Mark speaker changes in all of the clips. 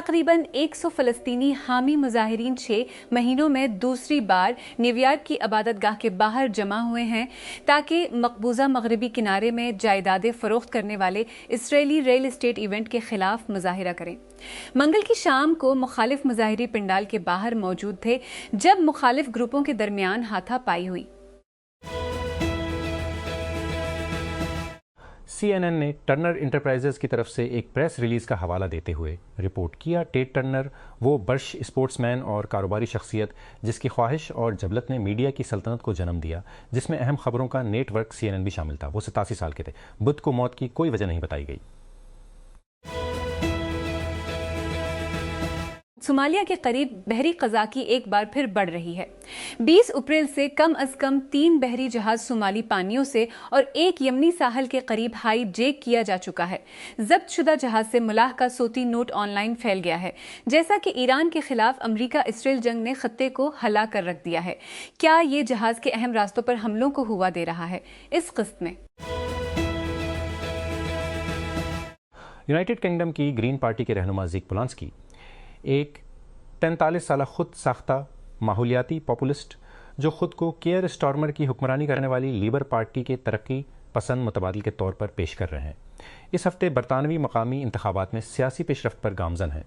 Speaker 1: तकरीबन 100 फ़लस्तीनी हामी मुजाहिरीन 6 महीनों में दूसरी बार न्यूयॉर्क की इबादतगाह के बाहर जमा हुए हैं ताकि मकबूजा मगरबी किनारे में जायदादें फरोख्त करने वाले इसराइली रियल एस्टेट इवेंट के खिलाफ मुजाहिरा करें। मंगल की शाम को मुखालिफ मुजाहिरी पिंडाल के बाहर मौजूद थे जब मुखालिफ ग्रुपों के दरमियान हाथापाई हुई।
Speaker 2: CNN ने टर्नर इंटरप्राइजेज की तरफ से एक प्रेस रिलीज का हवाला देते हुए रिपोर्ट किया, टेड टर्नर वो बर्श स्पोर्ट्समैन और कारोबारी शख्सियत जिसकी ख्वाहिश और जबलत ने मीडिया की सल्तनत को जन्म दिया, जिसमें अहम खबरों का नेटवर्क CNN भी शामिल था। वो 87 साल के थे। बुध को मौत की कोई वजह नहीं बताई गई।
Speaker 1: सोमालिया के करीब बहरी क़ज़ाकी एक बार फिर बढ़ रही है। 20 अप्रैल से कम अज कम 3 बहरी जहाज सोमाली पानियों से और एक यमनी साहल के करीब हाईजैक किया जा चुका है। जब्त शुदा जहाज से मुलाह का सोती नोट ऑनलाइन फैल गया है, जैसा कि ईरान के खिलाफ अमरीका इसराइल जंग ने खत्ते को हला कर रख दिया है। क्या ये जहाज के अहम रास्तों पर हमलों को हुआ दे रहा है? इस किस्त में
Speaker 2: यूनाइटेड किंगडम की ग्रीन पार्टी के रहनुमा ज़ीक पोलांस्की एक 43 साल खुद साख्ता माहौलियाती पॉपुलिस्ट जो खुद को केयर स्टॉर्मर की हुक्मरानी करने वाली लीबर पार्टी के तरक्की पसंद मुतबादिल के तौर पर पेश कर रहे हैं। इस हफ्ते बरतानवी मकामी इंतखाबात में सियासी पेशरफ्त पर गामजन है।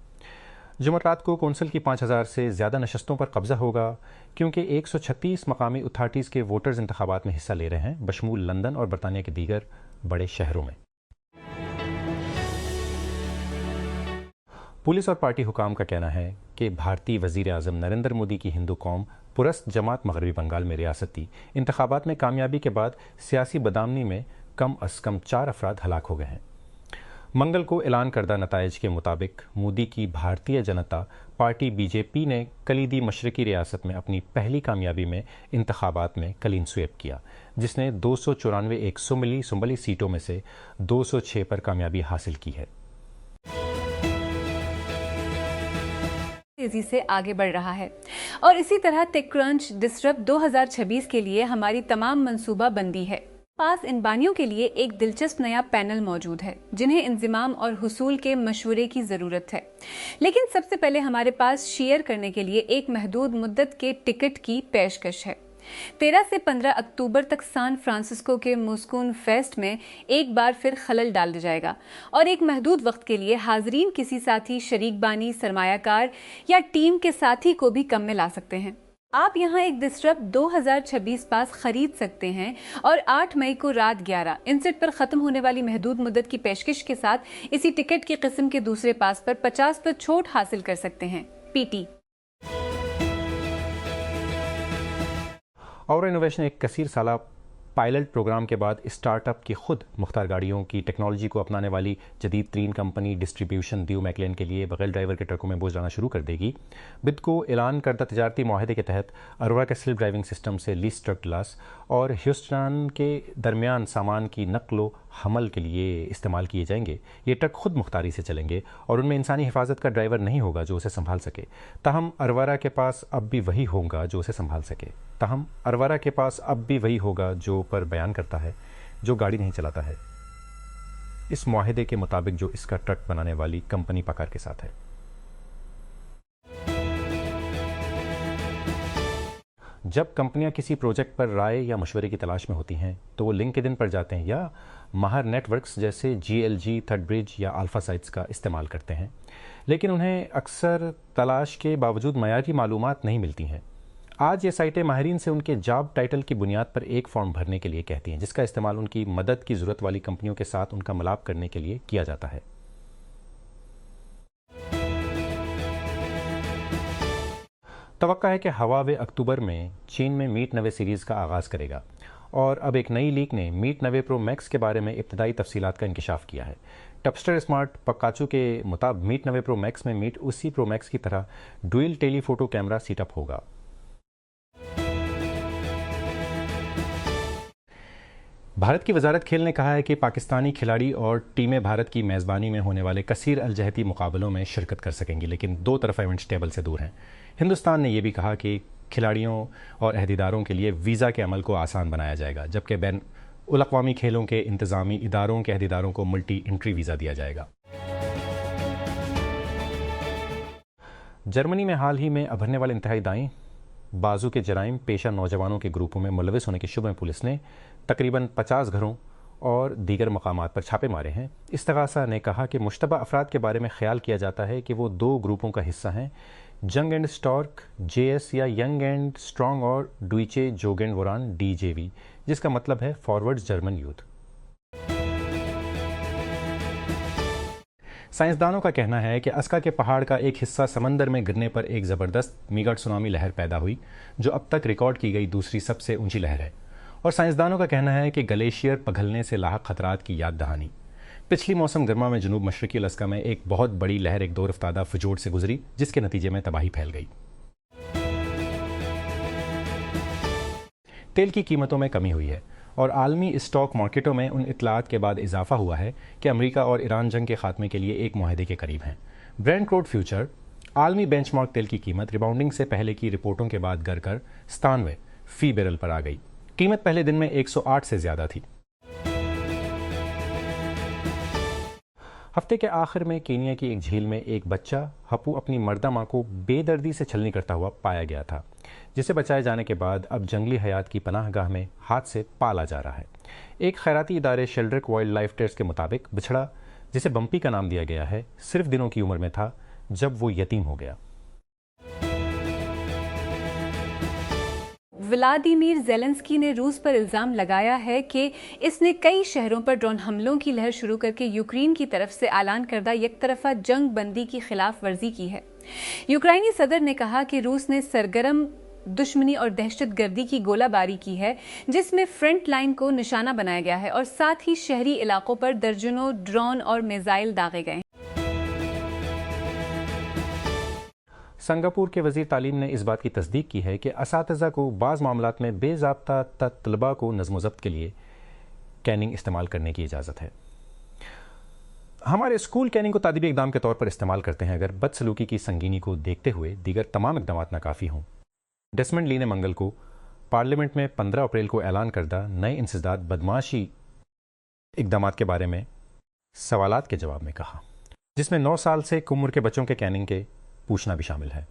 Speaker 2: जुमेरात को कौंसिल की 5000 से ज़्यादा नशस्तों पर कब्जा होगा क्योंकि 136 मकामी अथॉरिटीज़ के वोटर्स इंतखाबात में हिस्सा ले रहे हैं, बशमूल लंदन और बरतानिया के दीगर बड़े शहरों में। पुलिस और पार्टी हुकाम का कहना है कि भारतीय वज़ीर आज़म नरेंद्र मोदी की हिंदू कौम पुरस्त जमात मगरबी बंगाल में रियासती इंतखाबात में कामयाबी के बाद सियासी बदामनी में कम अज़ कम 4 अफराद हलाक हो गए हैं। मंगल को ऐलान करदा नताइज के मुताबिक मोदी की भारतीय जनता पार्टी BJP ने कलीदी मशरकी रियासत में अपनी पहली कामयाबी में इंतखाबात में क्लीन स्वीप किया, जिसने 294 एक सुंबली सीटों में से 206 पर कामयाबी हासिल की है।
Speaker 1: तेजी से आगे बढ़ रहा है और इसी तरह टेकक्रंच डिसरप्ट 2026 के लिए हमारी तमाम मंसूबा बंदी है। पास इन बानियों के लिए एक दिलचस्प नया पैनल मौजूद है जिन्हें इंजिमाम और हुसूल के मशवरे की ज़रूरत है। लेकिन सबसे पहले हमारे पास शेयर करने के लिए एक महदूद मुद्दत के टिकट की पेशकश है। 13 से 15 अक्टूबर तक सान फ्रांसिस्को के मुस्कून फेस्ट में एक बार फिर खलल डाल दिया जाएगा और एक महदूद वक्त के लिए हाजरीन किसी साथी, शरीक बानी, सरमायाकार या टीम के साथी को भी कम में ला सकते हैं। आप यहाँ एक डिसरप्ट 2026 पास खरीद सकते हैं और 8 मई को रात 11 इंसेट पर ख़त्म होने वाली महदूद मुद्दत की पेशकश के साथ इसी टिकट की किस्म के दूसरे पास पर 50% छूट हासिल कर सकते हैं। PT
Speaker 2: और इनोवेशन एक कसीर साला पायलट प्रोग्राम के बाद स्टार्टअप की खुद मुख्तार गाड़ियों की टेक्नोलॉजी को अपनाने वाली जदीद तरीन कंपनी डिस्ट्रीब्यूशन ड्यू मैकलेन के लिए बगैर ड्राइवर के ट्रकों में बोझ लाना शुरू कर देगी। बिद को ऐलान करदा तजारती माहदे के तहत अरवा के सेल्फ ड्राइविंग सिस्टम से लीज ट्रक क्लास और ह्यूस्टन के दरमियान सामान की नकलो हमल के लिए इस्तेमाल किए जाएंगे। ये ट्रक खुद मुख्तारी से चलेंगे और उनमें इंसानी हिफाजत का ड्राइवर नहीं होगा जो उसे संभाल सके। ताहम अरवारा के पास अब भी वही होगा जो उसे संभाल सके। जो पर बयान करता है जो गाड़ी नहीं चलाता है, इस मुआहदे के मुताबिक जो इसका ट्रक बनाने वाली कंपनी पकार के साथ है। जब कंपनियां किसी प्रोजेक्ट पर राय या मशवरे की तलाश में होती हैं तो वो लिंक्डइन पर जाते हैं या माहर नेटवर्क्स जैसे GLG, थर्डब्रिज या अल्फा साइट्स का इस्तेमाल करते हैं, लेकिन उन्हें अक्सर तलाश के बावजूद मयारी मालूमात नहीं मिलती हैं। आज ये साइटें माहिरीन से उनके जॉब टाइटल की बुनियाद पर एक फॉर्म भरने के लिए कहती हैं, जिसका इस्तेमाल उनकी मदद की ज़रूरत वाली कंपनियों के साथ उनका मिलाप करने के लिए किया जाता है। तवक्का है कि हवावे अक्टूबर में चीन में मीट नवे सीरीज़ का आगाज़ करेगा और अब एक नई लीक ने मीट नवे प्रो मैक्स के बारे में इब्तदाई तफसीलात का इंकिशाफ किया है। टपस्टर स्मार्ट पकाचू के मुताबिक मीट नवे प्रो मैक्स में मीट उसी प्रो मैक्स की तरह डुअल टेलीफोटो कैमरा सेटअप होगा। भारत की वजारत खेल ने कहा है कि पाकिस्तानी खिलाड़ी और टीमें भारत की मेज़बानी में होने वाले कसीर अलजहती मुकाबलों में शिरकत कर सकेंगी, लेकिन 2 तरफ़ा इवेंट्स टेबल से दूर हैं। हिंदुस्तान ने यह भी कहा कि खिलाड़ियों और अहदेदारों के लिए वीज़ा के अमल को आसान बनाया जाएगा, जबकि बैन उल-अक़वामी खेलों के इंतज़ामी इदारों के अहदेदारों को मल्टी एंट्री वीज़ा दिया जाएगा। जर्मनी में हाल ही में अभरने वाले इंतहाई दाएं बाजू के जराइम पेशा नौजवानों के ग्रुपों में मुलविस होने के शुबे में पुलिस ने तकरीबन 50 घरों और दीगर मकामात पर छापे मारे हैं। इस्तगासा ने कहा कि मुश्तबा अफराद के बारे में ख्याल किया जाता है कि वो 2 ग्रुपों का हिस्सा हैं, जंग एंड स्टॉर्क JS या यंग एंड स्ट्रॉन्ग और डुइचे जोगेंड वोरान DJV, जिसका मतलब है फॉरवर्ड जर्मन यूथ। साइंसदानों का कहना है कि अस्का के पहाड़ का एक हिस्सा समंदर में गिरने पर एक ज़बरदस्त मेगा सुनामी लहर पैदा हुई, जो अब तक रिकॉर्ड की गई दूसरी सबसे ऊंची लहर है। और साइंसदानों का कहना है कि ग्लेशियर पिघलने से लाहक खतरात की याद दहानी। पिछली मौसम गर्मा में जनूब मशरकी अलास्का में एक बहुत बड़ी लहर एक 2 रफ्तादा फिजोर से गुजरी, जिसके नतीजे में तबाही फैल गई। तेल की कीमतों में कमी हुई है और आलमी स्टॉक मार्केटों में उन इतलात के बाद इजाफा हुआ है कि अमेरिका और ईरान जंग के खात्मे के लिए एक मुआहदे के करीब हैं। ब्रेंट क्रूड फ्यूचर आलमी बेंचमार्क तेल की कीमत रिबाउंडिंग से पहले की रिपोर्टों के बाद गिरकर 97 फी बैरल पर आ गई। कीमत पहले दिन में 108 से ज्यादा थी। हफ्ते के आखिर में केनिया की एक झील में एक बच्चा हप्पू अपनी मर्दा मां को बेदर्दी से छलनी करता हुआ पाया गया था, जिसे बचाए जाने के बाद अब जंगली हयात की पनाहगाह में हाथ से पाला जा रहा है। एक खैराती इदारे शेल्ड्रिक वाइल्ड लाइफ ट्रस्ट के मुताबिक बछड़ा, जिसे बम्पी का नाम दिया गया है, सिर्फ दिनों की उम्र में था जब वो यतीम हो गया।
Speaker 1: व्लादिमीर ज़ेलेंस्की ने रूस पर इल्ज़ाम लगाया है कि इसने कई शहरों पर ड्रोन हमलों की लहर शुरू करके यूक्रेन की तरफ से ऐलान करदा यकतरफा जंग बंदी की खिलाफ वर्जी की है। यूक्राइनी सदर ने कहा कि रूस ने सरगर्म दुश्मनी और दहशतगर्दी की गोलाबारी की है, जिसमें फ्रंट लाइन को निशाना बनाया गया है और साथ ही शहरी इलाकों पर दर्जनों ड्रोन और मिसाइल दागे गए।
Speaker 2: सिंगापुर के वज़ीर तालीम ने इस बात की तस्दीक की है कि असातिज़ा को बाज़ मामलात में बेज़ाब्ता तलबा को नज़्म ज़ब्त के लिए कैनिंग इस्तेमाल करने की इजाज़त है। हमारे स्कूल कैनिंग को तादीबी इक़दाम के तौर पर इस्तेमाल करते हैं अगर बदसलूकी की संगीनी को देखते हुए दीगर तमाम इक़दाम नाकाफ़ी हों। डेस्मंड ली ने मंगल को पार्लियामेंट में 15 अप्रैल को ऐलान करदा नए इंसदाद बदमाशी इक़दाम के बारे में सवालात के जवाब में कहा, जिसमें 9 साल से कम उम्र के बच्चों के कैनिंग के पूछना भी शामिल है।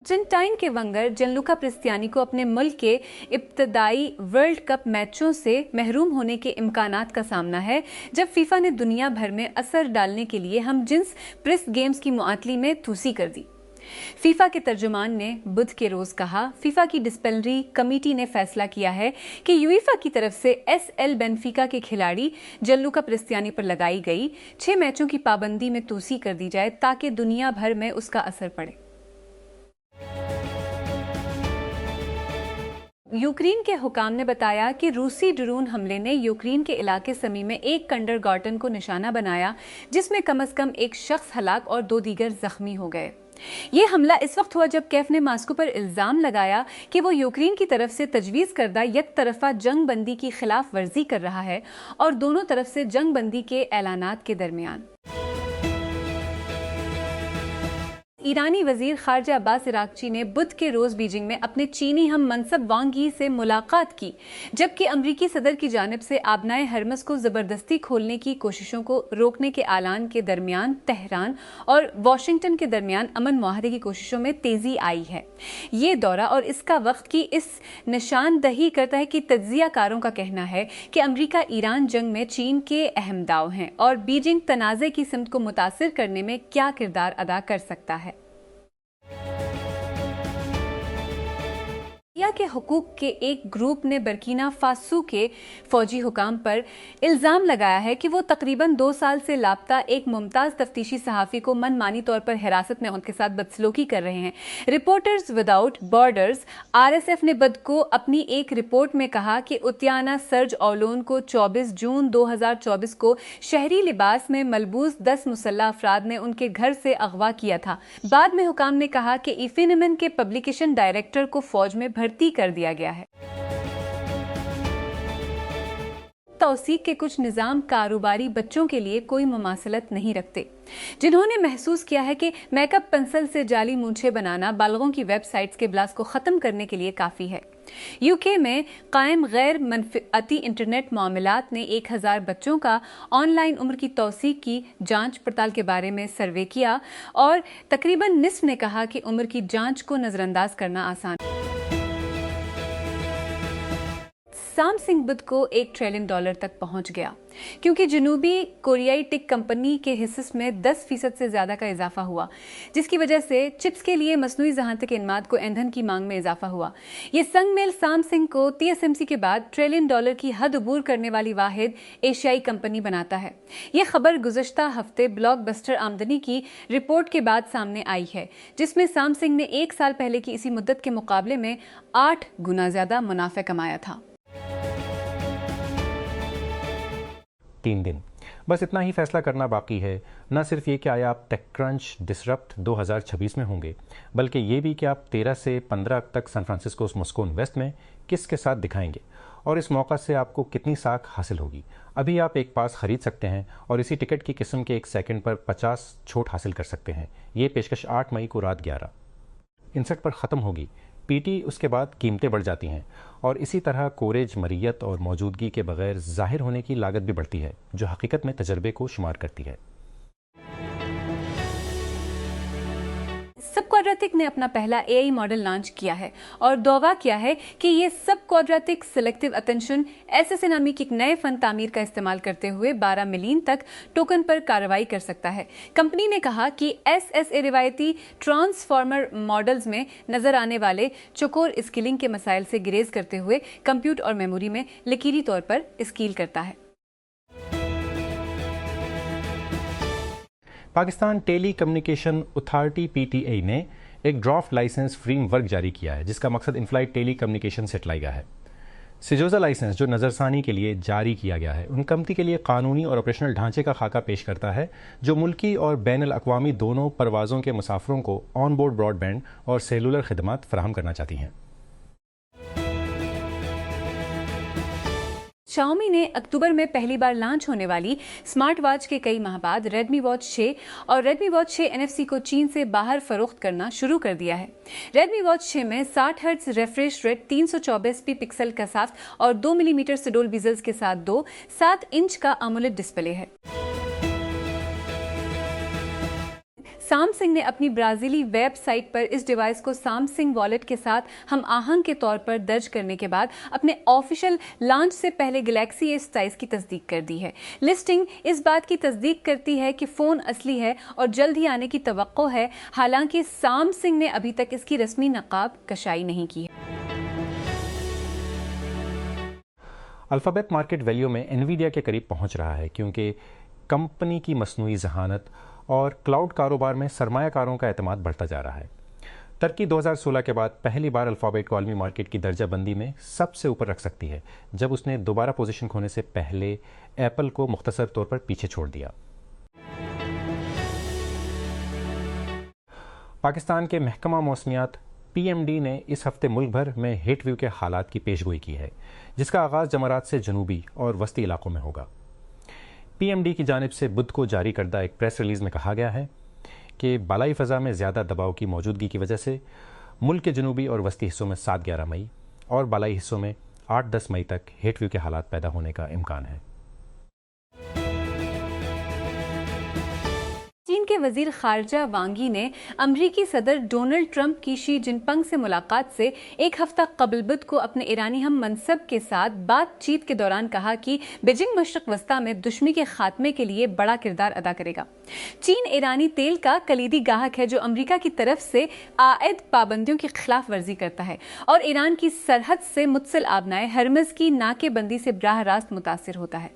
Speaker 1: अर्जेंटाइन के वंगर जिनलुका क्रिस्टियानी को अपने मुल्क के इब्तदाई वर्ल्ड कप मैचों से महरूम होने के इम्कानात का सामना है, जब फीफा ने दुनिया भर में असर डालने के लिए हम जिन्स प्रेस गेम्स की मुआतली में तूसी कर दी। फीफा के तर्जुमान ने बुध के रोज कहा, फीफा की डिसिप्लिनरी कमेटी ने फैसला किया है कि यूईफा की तरफ से SL बेनफिका के खिलाड़ी जिनलुका क्रिस्टियानी पर लगाई गई 6 मैचों की पाबंदी में तूसी कर दी जाए ताकि दुनिया भर में उसका असर पड़े। यूक्रेन के हुकाम ने बताया कि रूसी ड्रोन हमले ने यूक्रेन के इलाके समी में एक कंडरगार्टन को निशाना बनाया, जिसमें कम से कम एक शख्स हलाक और 2 दीगर जख्मी हो गए। ये हमला इस वक्त हुआ जब कैफ ने मास्को पर इल्जाम लगाया कि वो यूक्रेन की तरफ से तजवीज़ करदा एक तरफा जंग बंदी की खिलाफ वर्जी कर रहा है और दोनों तरफ से जंग बंदी के ऐलानात के दरमियान। ईरानी वजीर खारजा अब्बास इराक्ची ने बुध के रोज बीजिंग में अपने चीनी हम मनसब वांग यी से मुलाकात की, जबकि अमरीकी सदर की जानिब से आबनाए हरमस को जबरदस्ती खोलने की कोशिशों को रोकने के ऐलान के दरमियान तेहरान और वाशिंगटन के दरमियान अमन मुआहदे की कोशिशों में तेजी आई है। ये दौरा और इसका वक्त की इस निशानदही करता है कि तज्जियाकारों का कहना है कि अमरीका ईरान जंग में चीन के अहम दाव हैं और बीजिंग तनाज़े की सिमत को मुतासिर करने में क्या किरदार अदा कर सकता है। के हुकूक के एक ग्रुप ने बर्किना फासो के फौजी हुकाम पर इल्ज़ाम लगाया है कि वो तकरीबन 2 साल से लापता एक मुमताज़ तफ्तीशी सहाफ़ी को मनमानी तौर पर हिरासत में उनके साथ बदसलूकी कर रहे हैं। रिपोर्टर्स विदाउट बॉर्डर्स RSF ने बुध को अपनी एक रिपोर्ट में कहा कि उतियाना सर्ज ओलोन को 24 जून 2024 को शहरी लिबास में मलबूस 10 मुसल्ला अफराद ने उनके घर से अगवा किया था। बाद में हुकाम ने कहा कि इफिनमन के पब्लिकेशन डायरेक्टर को फौज में भर्ती कर दिया गया है। तौसीक के कुछ निज़ाम कारोबारी बच्चों के लिए कोई मुमासलत नहीं रखते, जिन्होंने महसूस किया है कि मेकअप पेंसिल से जाली मूंछें बनाना बालगों की वेबसाइट्स के ब्लास्ट को ख़त्म करने के लिए काफ़ी है। यूके में कायम गैर मनफियाती इंटरनेट मामलात ने 1000 बच्चों का ऑनलाइन उम्र की तौसीक की जांच पड़ताल के बारे में सर्वे किया और तकरीबन निस्फ ने कहा कि उम्र की जांच को नज़रअंदाज करना आसान। सैमसंग बुध को $1 ट्रिलियन तक पहुंच गया क्योंकि जनूबी कोरियाई टेक कंपनी के हिस्से में 10% से ज्यादा का इजाफा हुआ, जिसकी वजह से चिप्स के लिए मसनूई जहानत के इनमाद को ईंधन की मांग में इजाफा हुआ। ये संगमेल सैमसंग को TSMC के बाद $1 ट्रिलियन की हद अबूर करने वाली वाहिद एशियाई कंपनी बनाता है। ये खबर गुज़श्ता हफ्ते ब्लॉकबस्टर आमदनी की रिपोर्ट के बाद सामने आई है, जिसमें सैमसंग ने 1 साल पहले की इसी मुद्दत के मुकाबले में 8 गुना ज्यादा मुनाफे कमाया था।
Speaker 2: 3 दिन बस इतना ही फैसला करना बाकी है। न सिर्फ ये कि आया आप टेकक्रंच डिसरप्ट 2026 में होंगे, बल्कि ये भी कि आप 13 से 15 तक सैन फ्रांसिस्को मोस्को वेस्ट में किसके साथ दिखाएंगे और इस मौका से आपको कितनी साख हासिल होगी। अभी आप एक पास खरीद सकते हैं और इसी टिकट की किस्म के 1 सेकंड पर 50 छूट हासिल कर सकते हैं। ये पेशकश 8 मई को रात 11:59 पर ख़त्म होगी। पीटी उसके बाद कीमतें बढ़ जाती हैं और इसी तरह कोरेज, मरियत और मौजूदगी के बगैर ज़ाहिर होने की लागत भी बढ़ती है, जो हकीकत में तजर्बे को शुमार करती है।
Speaker 1: सब क्वाड्रेटिक ने अपना पहला AI मॉडल लॉन्च किया है और दावा किया है कि ये सब क्वाड्रेटिक सिलेक्टिव अटेंशन SSA नामी की एक नए फन तामीर का इस्तेमाल करते हुए 12 मिलियन तक टोकन पर कार्रवाई कर सकता है। कंपनी ने कहा कि SSA रिवायती ट्रांसफॉर्मर मॉडल्स में नजर आने वाले चौकोर स्किलिंग के मसाइल से गुरेज करते हुए कंप्यूट और मेमोरी में लकीरी तौर पर स्किल करता है।
Speaker 2: Pakistan telecommunication authority PTA ने एक ड्राफ्ट लाइसेंस फ्रेमवर्क जारी किया है, जिसका मकसद इनफ्लाइट टेली कम्युनिकेशन सेटेलाइट है। सिजोजा लाइसेंस जो नज़रसानी के लिए जारी किया गया है, उन कंपनी के लिए कानूनी और ऑपरेशनल ढांचे का खाका पेश करता है जो मुल्की और बैनुल अक़वामी दोनों परवाज़ों के मुसाफिरों को ऑन बोर्ड ब्रॉडबैंड और सेलुलर खिदमत फराहम करना चाहती हैं।
Speaker 1: Xiaomi ने अक्टूबर में पहली बार लॉन्च होने वाली स्मार्ट वॉच के कई माह बाद Redmi Watch 6 और Redmi Watch 6 NFC को चीन से बाहर फरोख्त करना शुरू कर दिया है। Redmi Watch 6 में 60 hertz refresh rate, 324p pixel का साफ और 2 मिलीमीटर सिडोल बेजल्स के साथ 7 इंच का AMOLED डिस्प्ले है। सैमसंग ने अपनी ब्राज़ीली वेबसाइट पर इस डिवाइस को सैमसंग वॉलेट के साथ हम आहंग के तौर पर दर्ज करने के बाद अपने ऑफिशियल लॉन्च से पहले गैलेक्सी S27 की तस्दीक कर दी है। लिस्टिंग इस बात की तस्दीक करती है कि फ़ोन असली है और जल्द ही आने की तवक्को है, हालांकि सैमसंग ने अभी तक इसकी रस्मी नकाब कशाई नहीं की है।
Speaker 2: अल्फ़ाबेट मार्केट वैल्यू में एनवीडिया के करीब पहुंच रहा है, क्योंकि कंपनी की मसनूई जहानत और क्लाउड कारोबार में सरमायाकारों का एतमाद बढ़ता जा रहा है। टर्की 2016 के बाद पहली बार अल्फ़ाबेट को आलमी मार्केट की दर्जाबंदी में सबसे ऊपर रख सकती है, जब उसने दोबारा पोजीशन खोने से पहले एप्पल को मुख्तसर तौर पर पीछे छोड़ दिया। पाकिस्तान के महकमा मौसमियात PMD ने इस हफ्ते मुल्क भर में हीट वेव के हालात की पेशगोई की है, जिसका आगाज़ जमरात से जनूबी और वस्ती इलाकों में होगा। PMD की जानिब से बुध को जारी करदा एक प्रेस रिलीज़ में कहा गया है कि बालाई फ़ज़ा में ज़्यादा दबाव की मौजूदगी की वजह से मुल्क के जनूबी और वस्ती हिस्सों में 7-11 मई और बालाई हिस्सों में 8-10 मई तक हीट वेव के हालात पैदा होने का इम्कान है।
Speaker 1: चीन के वजीर खारजा वांग यी ने अमरीकी सदर डोनाल्ड ट्रंप की शी जिनपिंग से मुलाकात से एक हफ्ता कबल बुध को अपने ईरानी हम मनसब के साथ बातचीत के दौरान कहा कि बीजिंग मशरक वस्ता में दुश्मनी के खात्मे के लिए बड़ा किरदार अदा करेगा। चीन ईरानी तेल का कलीदी गाहक है जो अमरीका की तरफ से आयद पाबंदियों की खिलाफ वर्जी करता है और ईरान की सरहद से मुत्सिल आबनाए हरमज की नाकेबंदी से बराह रास्त मुतासिर होता है।